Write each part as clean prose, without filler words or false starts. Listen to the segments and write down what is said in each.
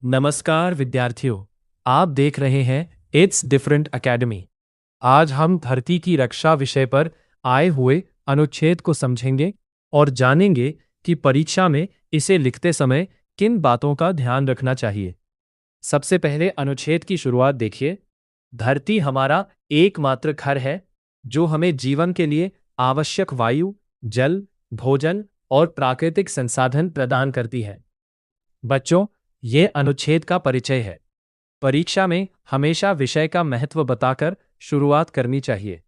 नमस्कार विद्यार्थियों, आप देख रहे हैं इट्स डिफरेंट एकेडमी। आज हम धरती की रक्षा विषय पर आए हुए अनुच्छेद को समझेंगे और जानेंगे कि परीक्षा में इसे लिखते समय किन बातों का ध्यान रखना चाहिए। सबसे पहले अनुच्छेद की शुरुआत देखिए। धरती हमारा एकमात्र घर है जो हमें जीवन के लिए आवश्यक वायु, जल, भोजन और प्राकृतिक संसाधन प्रदान करती है। बच्चों, ये अनुच्छेद का परिचय है। परीक्षा में हमेशा विषय का महत्व बताकर शुरुआत करनी चाहिए।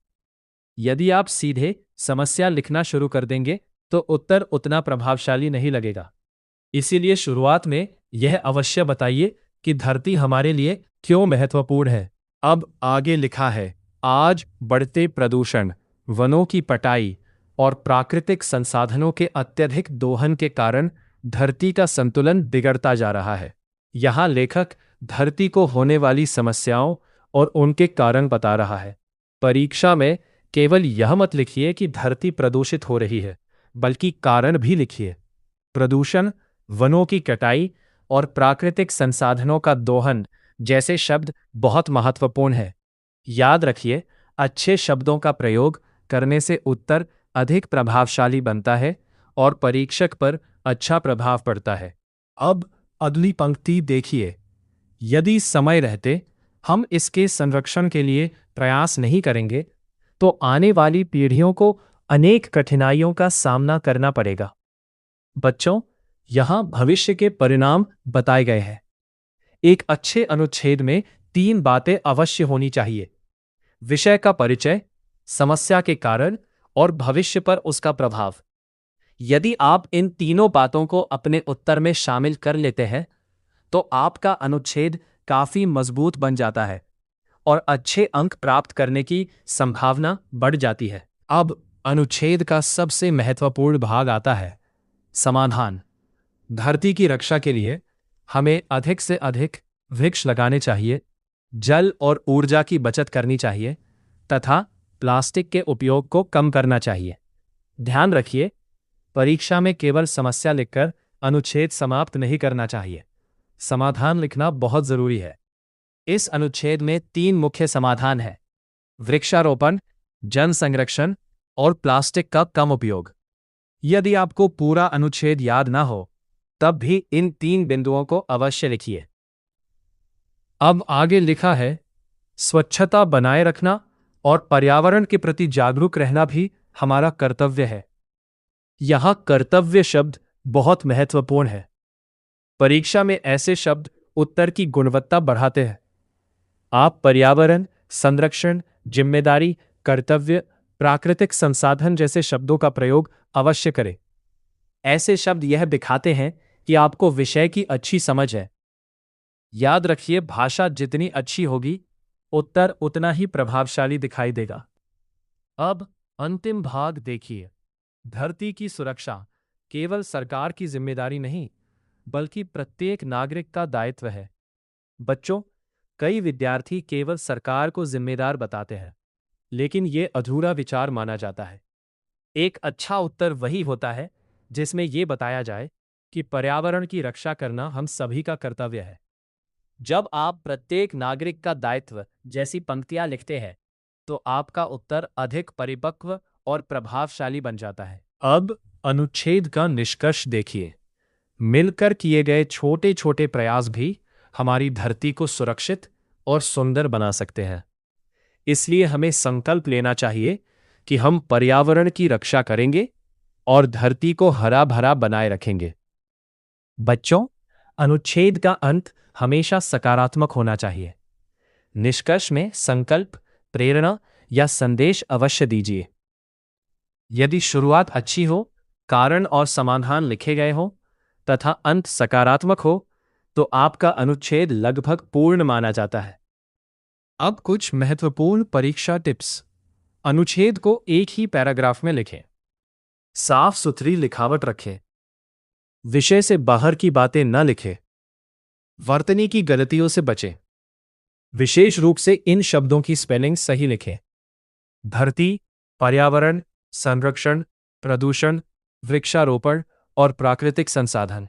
यदि आप सीधे समस्या लिखना शुरू कर देंगे तो उत्तर उतना प्रभावशाली नहीं लगेगा। इसीलिए शुरुआत में यह अवश्य बताइए कि धरती हमारे लिए क्यों महत्वपूर्ण है। अब आगे लिखा है, आज बढ़ते प्रदूषण, वनों की कटाई और प्राकृतिक संसाधनों के अत्यधिक दोहन के कारण धरती का संतुलन बिगड़ता जा रहा है। यहाँ लेखक धरती को होने वाली समस्याओं और उनके कारण बता रहा है। परीक्षा में केवल यह मत लिखिए कि धरती प्रदूषित हो रही है, बल्कि कारण भी लिखिए। प्रदूषण, वनों की कटाई और प्राकृतिक संसाधनों का दोहन जैसे शब्द बहुत महत्वपूर्ण है। याद रखिए, अच्छे शब्दों का प्रयोग करने से उत्तर अधिक प्रभावशाली बनता है और परीक्षक पर अच्छा प्रभाव पड़ता है। अब अगली पंक्ति देखिए, यदि समय रहते हम इसके संरक्षण के लिए प्रयास नहीं करेंगे तो आने वाली पीढ़ियों को अनेक कठिनाइयों का सामना करना पड़ेगा। बच्चों, यहां भविष्य के परिणाम बताए गए हैं। एक अच्छे अनुच्छेद में 3 बातें अवश्य होनी चाहिए: विषय का परिचय, समस्या के कारण और भविष्य पर उसका प्रभाव। यदि आप इन तीनों बातों को अपने उत्तर में शामिल कर लेते हैं तो आपका अनुच्छेद काफी मजबूत बन जाता है और अच्छे अंक प्राप्त करने की संभावना बढ़ जाती है। अब अनुच्छेद का सबसे महत्वपूर्ण भाग आता है, समाधान। धरती की रक्षा के लिए हमें अधिक से अधिक वृक्ष लगाने चाहिए, जल और ऊर्जा की बचत करनी चाहिए तथा प्लास्टिक के उपयोग को कम करना चाहिए। ध्यान रखिए, परीक्षा में केवल समस्या लिखकर अनुच्छेद समाप्त नहीं करना चाहिए। समाधान लिखना बहुत जरूरी है। इस अनुच्छेद में 3 मुख्य समाधान हैं: वृक्षारोपण, जन संरक्षण और प्लास्टिक का कम उपयोग। यदि आपको पूरा अनुच्छेद याद ना हो तब भी इन 3 बिंदुओं को अवश्य लिखिए। अब आगे लिखा है, स्वच्छता बनाए रखना और पर्यावरण के प्रति जागरूक रहना भी हमारा कर्तव्य है। यहां कर्तव्य शब्द बहुत महत्वपूर्ण है। परीक्षा में ऐसे शब्द उत्तर की गुणवत्ता बढ़ाते हैं। आप पर्यावरण संरक्षण, जिम्मेदारी, कर्तव्य, प्राकृतिक संसाधन जैसे शब्दों का प्रयोग अवश्य करें। ऐसे शब्द यह दिखाते हैं कि आपको विषय की अच्छी समझ है। याद रखिए, भाषा जितनी अच्छी होगी उत्तर उतना ही प्रभावशाली दिखाई देगा। अब अंतिम भाग देखिए। धरती की सुरक्षा केवल सरकार की जिम्मेदारी नहीं, बल्कि प्रत्येक नागरिक का दायित्व है। बच्चों, कई विद्यार्थी केवल सरकार को जिम्मेदार बताते हैं, लेकिन यह अधूरा विचार माना जाता है। एक अच्छा उत्तर वही होता है जिसमें यह बताया जाए कि पर्यावरण की रक्षा करना हम सभी का कर्तव्य है। जब आप प्रत्येक नागरिक का दायित्व जैसी पंक्तियां लिखते हैं तो आपका उत्तर अधिक परिपक्व और प्रभावशाली बन जाता है। अब अनुच्छेद का निष्कर्ष देखिए। मिलकर किए गए छोटे छोटे प्रयास भी हमारी धरती को सुरक्षित और सुंदर बना सकते हैं। इसलिए हमें संकल्प लेना चाहिए कि हम पर्यावरण की रक्षा करेंगे और धरती को हरा भरा बनाए रखेंगे। बच्चों, अनुच्छेद का अंत हमेशा सकारात्मक होना चाहिए। निष्कर्ष में संकल्प, प्रेरणा या संदेश अवश्य दीजिए। यदि शुरुआत अच्छी हो, कारण और समाधान लिखे गए हो तथा अंत सकारात्मक हो तो आपका अनुच्छेद लगभग पूर्ण माना जाता है। अब कुछ महत्वपूर्ण परीक्षा टिप्स। अनुच्छेद को एक ही पैराग्राफ में लिखें। साफ सुथरी लिखावट रखें। विषय से बाहर की बातें न लिखें। वर्तनी की गलतियों से बचें। विशेष रूप से इन शब्दों की स्पेलिंग सही लिखें। धरती, पर्यावरण, संरक्षण, प्रदूषण, वृक्षारोपण और प्राकृतिक संसाधन।